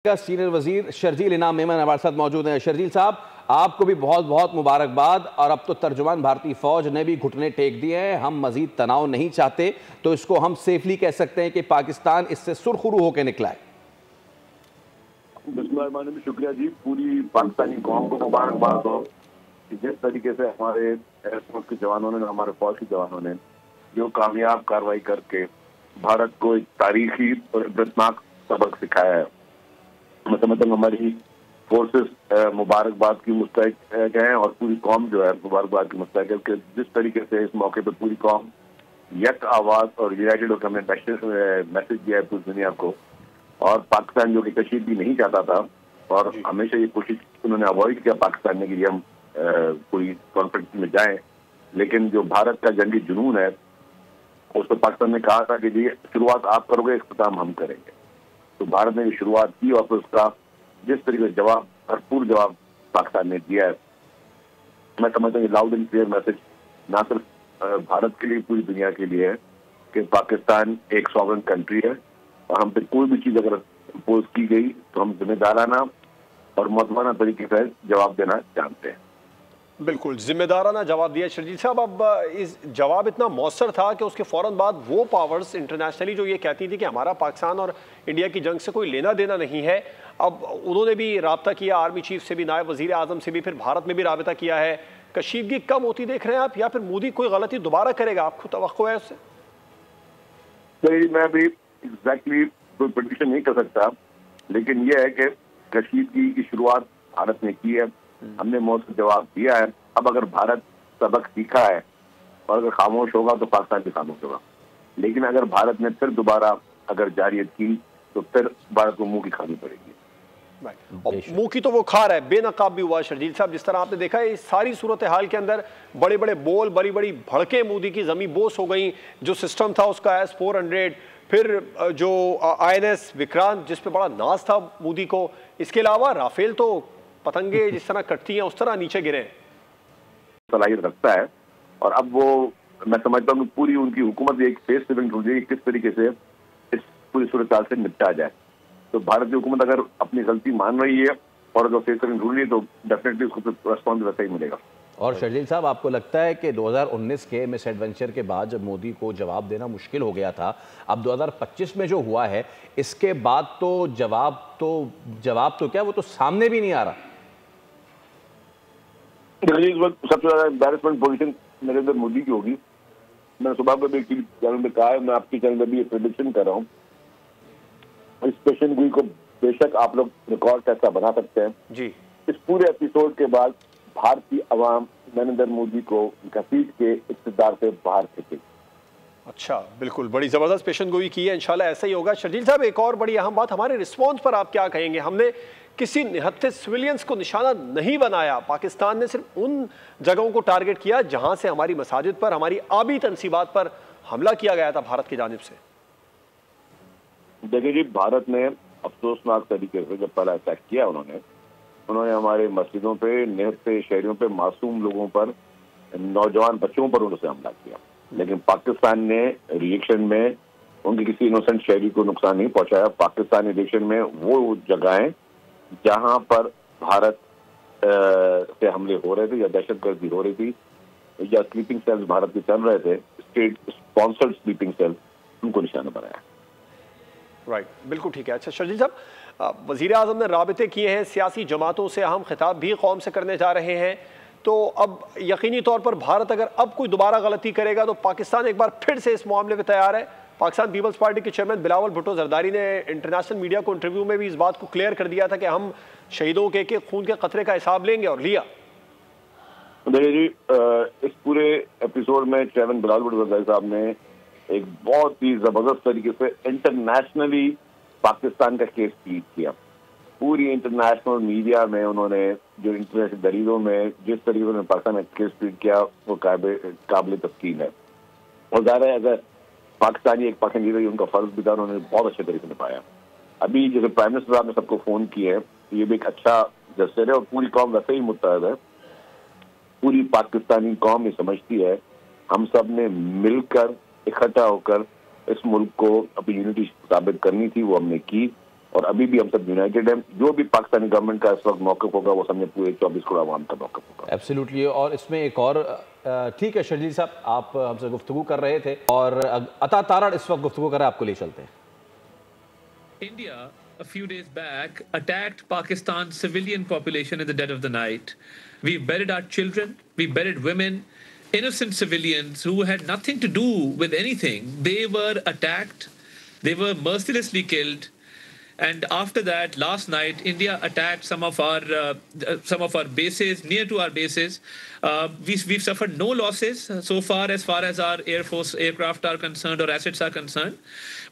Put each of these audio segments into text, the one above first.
का सीनियर वजीर शर्जील इनाम मेमन हमारे साथ मौजूद हैं। शर्जील साहब, आपको भी बहुत बहुत मुबारकबाद। और अब तो तर्जुमान भारतीय फौज ने भी घुटने टेक दिए हैं, हम मजीद तनाव नहीं चाहते, तो इसको हम सेफली कह सकते हैं कि पाकिस्तान इससे सुरखरू होकर निकला है। बिस्मिल्लाह, शुक्रिया जी। पूरी पाकिस्तानी कौम को मुबारकबाद हो कि जिस तरीके से हमारे एयरफोर्स के जवानों ने, हमारे फौज के जवानों ने जो कामयाब कार्रवाई करके भारत को एक तारीखी और इबरतनाक सबक सिखाया है, मतलब हमारी फोर्सेस मुबारकबाद की मुस्तहिक हैं और पूरी कौम जो है मुबारकबाद की मुस्तहिक है कि जिस तरीके से इस मौके पर पूरी कौम यक आवाज और यूनाइटेड होकर हमने मैसेज दिया है पूरी दुनिया को। और पाकिस्तान जो कि कश्मीर भी नहीं चाहता था और हमेशा ये कोशिश उन्होंने अवॉइड किया पाकिस्तान ने कि हम कोई कॉन्फ्लिक्ट में जाएं, लेकिन जो भारत का जंगी जुनून है उस पर पाकिस्तान ने कहा था कि जी शुरुआत आप करोगे, इख्तिताम हम करेंगे। तो भारत ने शुरुआत की और फिर उसका जिस तरीके से जवाब, भरपूर जवाब पाकिस्तान ने दिया है, मैं समझता हूँ लाउड एंड क्लियर मैसेज ना सिर्फ भारत के लिए, पूरी दुनिया के लिए है कि पाकिस्तान एक सॉवरेन कंट्री है और हम पे कोई भी चीज अगर इम्पोज की गई तो हम जिम्मेदाराना और मुअद्दबाना तरीके से जवाब देना जानते हैं। बिल्कुल जिम्मेदाराना जवाब दिया शर्जील साहब। अब इस जवाब इतना मौसर था कि उसके फौरन बाद वो पावर्स इंटरनेशनली जो ये कहती थी कि हमारा पाकिस्तान और इंडिया की जंग से कोई लेना देना नहीं है, अब उन्होंने भी राब्ता किया, आर्मी चीफ से भी, नायब वजीर आजम से भी, फिर भारत में भी राब्ता किया है। कशीदगी कम होती देख रहे हैं आप, या फिर मोदी कोई गलती दोबारा करेगा, आपको तवक्को है उससे? मैं भी एग्जैक्टली कोई प्रेडिक्शन नहीं कर सकता, लेकिन यह है कि कशीदगी की शुरुआत भारत ने की है, हमने मौसम जवाब दिया है। अब अगर भारत सबक सीखा है और अगर खामोश होगा तो पाकिस्तान भी खामोश होगा, लेकिन अगर भारत ने फिर दोबारा अगर जारियत की तो फिर भारत को मुंह की खानी पड़ेगी। मुंह की तो वो खा रहा है, बेनकाब भी हुआ शर्जील साहब। जिस तरह आपने देखा है इस सारी सूरत हाल के अंदर बड़े बड़े बोल, बड़ी बड़ी भड़के मोदी की जमी बोस हो गई। जो सिस्टम था उसका S-400, फिर जो INS विक्रांत जिस पे बड़ा नाज था मोदी को, इसके अलावा राफेल तो पतंगे जिस तरह कटती हैं उस तरह नीचे गिरे सलाहियत रखता है। और अब वो मैं समझता हूँ पूरी उनकी हुकूमत एक फेस सेविंग ढूंढ रही है किस तरीके से इस पूरी सूरत हाल से निपटा जाए। तो भारत की हुकूमत अगर अपनी गलती मान रही है और अगर फेस सेविंग ढूंढ रही है तो डेफिनेटली उसको रेस्पॉन्स वैसा ही मिलेगा। और शर्जील साहब, आपको लगता है कि 2019 के मिस एडवेंचर के बाद जब मोदी को जवाब देना मुश्किल हो गया था, अब 2025 में जो हुआ है इसके बाद तो जवाब तो क्या, वो तो सामने भी नहीं आ रहा। इस वक्त सबसे ज्यादा एम्बैरेसमेंट पोजीशन नरेंद्र मोदी की होगी। मैंने सुबह में भी चैनल में कहा है, मैं आपके चैनल में भी प्रेडिक्शन कर रहा हूँ। इस पेशेंट गोई को बेशक आप लोग रिकॉर्ड कैसा बना सकते हैं जी। इस पूरे एपिसोड के बाद भारतीय अवाम नरेंद्र मोदी को घसीट के इक़्तिदार से बाहर फेंकेगी। अच्छा, बिल्कुल, बड़ी ज़बरदस्त पेशन गोई की है, इंशाल्लाह ऐसा ही होगा। शर्जील साहब, एक और बड़ी अहम बात, हमारे रिस्पॉन्स पर आप क्या कहेंगे? हमने किसी निहत्थे सिविलियंस को निशाना नहीं बनाया, पाकिस्तान ने सिर्फ उन जगहों को टारगेट किया जहां से हमारी मसाजिद पर, हमारी आबी तनसीबात पर हमला किया गया था भारत की जानिब से। देखिए जी, भारत ने अफसोसनाक तरीके से जब पहला अटैक किया उन्होंने हमारे मस्जिदों पे, निहत्थे शहरियों पे, मासूम लोगों पर, नौजवान बच्चों पर उनसे हमला किया, लेकिन पाकिस्तान ने रिएक्शन में उनके किसी इनोसेंट शहरी को नुकसान नहीं पहुंचाया। पाकिस्तान ने रिएक्शन में वो जगहें जहां पर भारत से हमले हो रहे थे या दहशतगर्दी हो रही थी या स्लीपिंग सेल्स भारत के चल रहे थे, स्टेट स्पॉन्सर्ड स्लीपिंग सेल्स, उनको निशाना बनाया। राइट, बिल्कुल ठीक है। अच्छा शर्जील साहब, वज़ीर आज़म ने राबते किए हैं सियासी जमातों से, अहम खिताब भी कौम से करने जा रहे हैं, तो अब यकीनी तौर पर भारत अगर अब कोई दोबारा गलती करेगा तो पाकिस्तान एक बार फिर से इस मामले में तैयार है। पाकिस्तान पीपल्स पार्टी के चेयरमैन बिलावल भुट्टो जरदारी ने इंटरनेशनल मीडिया को इंटरव्यू में भी इस बात को क्लियर कर दिया था कि हम शहीदों के खून के कतरे का हिसाब लेंगे, और लिया। देखिए जी, इस पूरे एपिसोड में चेयरमैन बिलावल भुट्टो जरदारी साहब ने एक बहुत ही जबरदस्त तरीके से इंटरनेशनली पाकिस्तान का केस ट्वीट किया। पूरी इंटरनेशनल मीडिया में उन्होंने, जो इंटरनेशनल दलीलों में जिस तरीके से पाकिस्तान ने केस ट्वीट किया वो काबिल तस्कीन है। और ज़ाहिर है अगर पाकिस्तानी एक पाकिस्तानी लीडर, उनका फर्ज भी था, उन्होंने बहुत अच्छे तरीके से निभाया। अभी जैसे प्राइम मिनिस्टर साहब ने सबको फोन किए हैं, ये भी एक अच्छा जस्टर है और पूरी कौम वैसे ही मुत्तहद है। पूरी पाकिस्तानी कौम ये समझती है हम सब ने मिलकर इकट्ठा होकर इस मुल्क को अपनी यूनिटी साबित करनी थी, वो हमने की। और अभी भी हम सब यूनाइटेड हैं। जो भी पाकिस्तानी गवर्नमेंट का इस वक्त मौक़िफ़ होगा वो समझे पूरे 24 करोड़ आवाम का मौक़िफ़ होगा। एब्सोल्युटली। और इसमें एक और ठीक है शर्जील साहब, आप हमसे गुफ्तगू कर रहे थे और अता तारड़ इस वक्त गुफ्तगू कर रहे हैं, आपको ले चलते हैं। India, a few days back, attacked Pakistan's civilian population in the dead of the night. We buried our children, we buried women, innocent civilians who had nothing to do with anything. They were attacked, they were mercilessly killed. And after that, last night, India attacked some of our bases, near to our bases. We've suffered no losses so far as our Air Force aircraft are concerned or assets are concerned.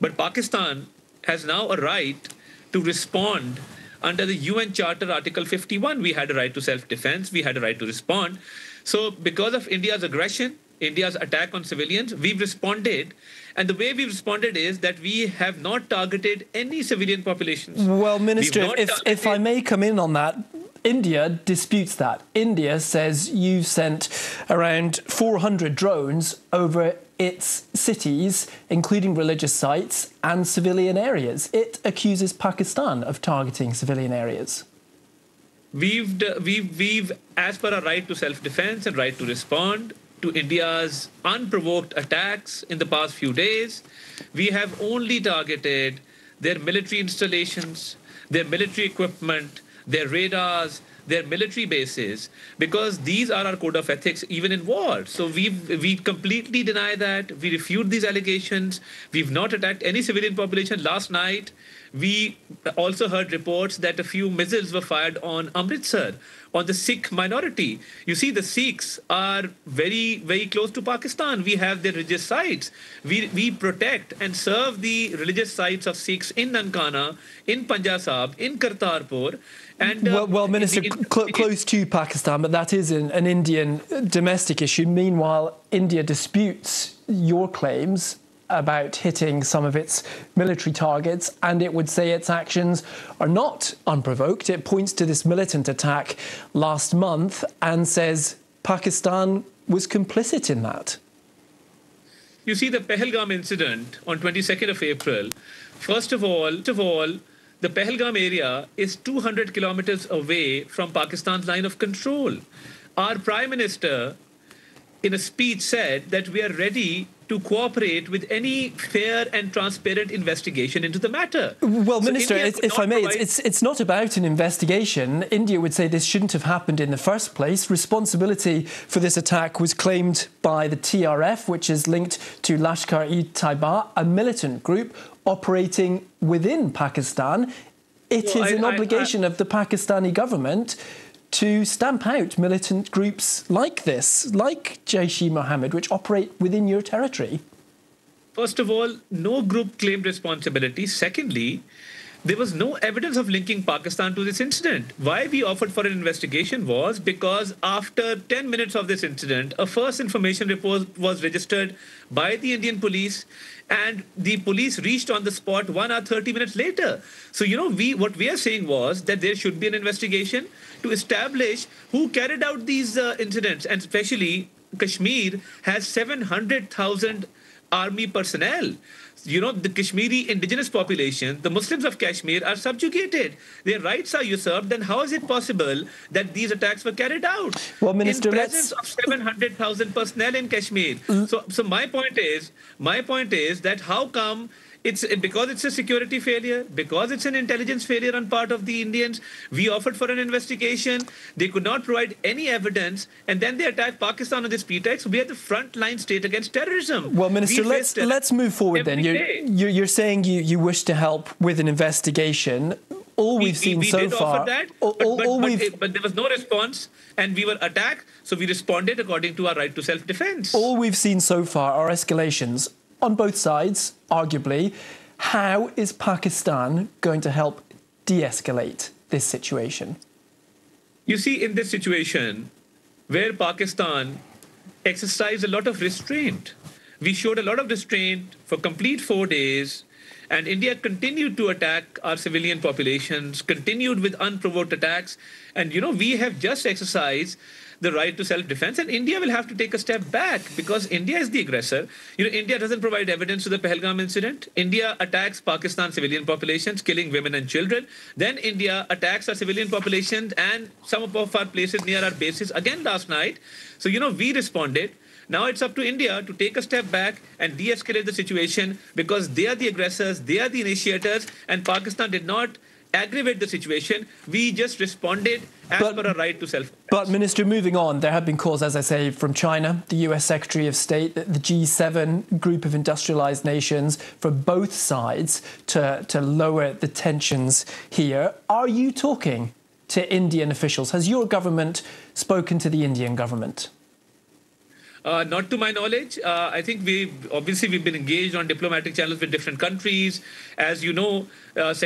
But Pakistan has now a right to respond under the UN Charter Article 51. We had a right to self-defense. We had a right to respond. So because of India's aggression, India's attack on civilians, we've responded. And the way we've responded is that we have not targeted any civilian populations. Well, Minister, if I may come in on that, India disputes that. India says you've sent around 400 drones over its cities, including religious sites and civilian areas. It accuses Pakistan of targeting civilian areas. We've, as per our right to self-defense and right to respond to India's unprovoked attacks in the past few days, we have only targeted their military installations, their military equipment, their radars, their military bases, because these are our code of ethics even in war. So we completely deny that. We refute these allegations. We've not attacked any civilian population. Last night, we also heard reports that a few missiles were fired on Amritsar, on the Sikh minority. You see, the Sikhs are very, very close to Pakistan. We have their religious sites. We protect and serve the religious sites of Sikhs in Nankana, in Panjab, in Kartarpur. And, well, Minister, close to Pakistan, but that is an Indian domestic issue. Meanwhile, India disputes your claims about hitting some of its military targets, and it would say its actions are not unprovoked. It points to this militant attack last month and says Pakistan was complicit in that. You see, the Pahalgam incident on 22nd of April, first of all, the Pahalgam area is 200 kilometers away from Pakistan's line of control. Our Prime Minister, in a speech, said that we are ready to cooperate with any fair and transparent investigation into the matter. Well, Minister, if I may, it's not about an investigation. India would say this shouldn't have happened in the first place. Responsibility for this attack was claimed by the TRF, which is linked to Lashkar-e-Taiba, a militant group operating within Pakistan. It is an obligation of the Pakistani government to stamp out militant groups like this, like Jaish-e-Mohammed, which operate within your territory? First of all, no group claimed responsibility. Secondly, there was no evidence of linking Pakistan to this incident. Why we offered for an investigation was because after 10 minutes of this incident, a first information report was registered by the Indian police, and the police reached on the spot 1 hour 30 minutes later. So, what we are saying was that there should be an investigation to establish who carried out these incidents. And especially, Kashmir has 700,000 army personnel. The Kashmiri indigenous population, the Muslims of Kashmir, are subjugated. Their rights are usurped. Then how is it possible that these attacks were carried out? Well, Minister, in presence of 700,000 personnel in Kashmir. So my point is that how come because it's a security failure, because it's an intelligence failure on part of the Indians, we offered for an investigation. They could not provide any evidence, and then they attacked Pakistan on this pretext. We are the frontline state against terrorism. Well, Minister, let's move forward then. You're saying you wish to help with an investigation. All we've seen so far, but there was no response, and we were attacked, so we responded according to our right to self-defense. All we've seen so far are escalations on both sides, arguably. How is Pakistan going to help de-escalate this situation? You see, in this situation, where Pakistan exercised a lot of restraint, we showed a lot of restraint for complete 4 days, And India continued to attack our civilian populations, continued with unprovoked attacks. And, we have just exercised the right to self-defense, and India will have to take a step back because India is the aggressor. India doesn't provide evidence to the Pahalgam incident. India attacks Pakistan civilian populations, killing women and children. Then India attacks our civilian populations and some of our places near our bases again last night. So, we responded. Now it's up to India to take a step back and de-escalate the situation because they are the aggressors, they are the initiators, and Pakistan did not aggravate the situation. We just responded as per our right to self-defense. But, Minister, moving on, there have been calls, as I say, from China, the US Secretary of State, the G7 group of industrialized nations, from both sides to lower the tensions here. Are you talking to Indian officials? Has your government spoken to the Indian government? Not to my knowledge. I think we've been engaged on diplomatic channels with different countries. As you know, U.S.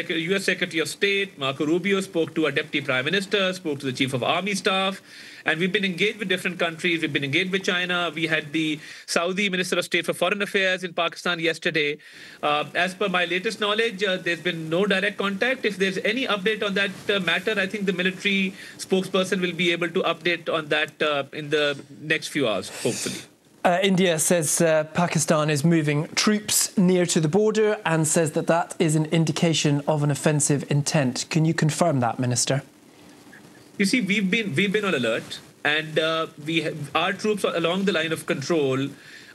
Secretary of State Marco Rubio spoke to our Deputy Prime Minister, spoke to the Chief of Army Staff, and we've been engaged with different countries. We've been engaged with China. We had the Saudi Minister of State for Foreign Affairs in Pakistan yesterday. As per my latest knowledge, there's been no direct contact. If there's any update on that matter, I think the military spokesperson will be able to update on that in the next few hours, hopefully. India says Pakistan is moving troops near to the border and says that is an indication of an offensive intent. Can you confirm that, Minister? You see, we've been on alert, and our troops along the line of control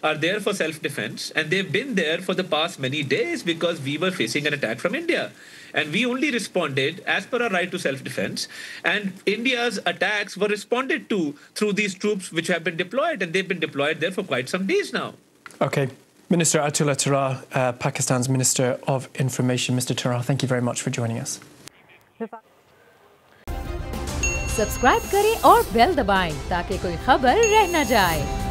are there for self-defense, and they've been there for the past many days because we were facing an attack from India. And we only responded as per our right to self-defense. And India's attacks were responded to through these troops which have been deployed, and they've been deployed there for quite some days now. OK. Minister Atta Tarar, Pakistan's Minister of Information. Mr. Tarar, thank you very much for joining us. Subscribe करें और bell दबाएं ताकि कोई खबर रह न जाए।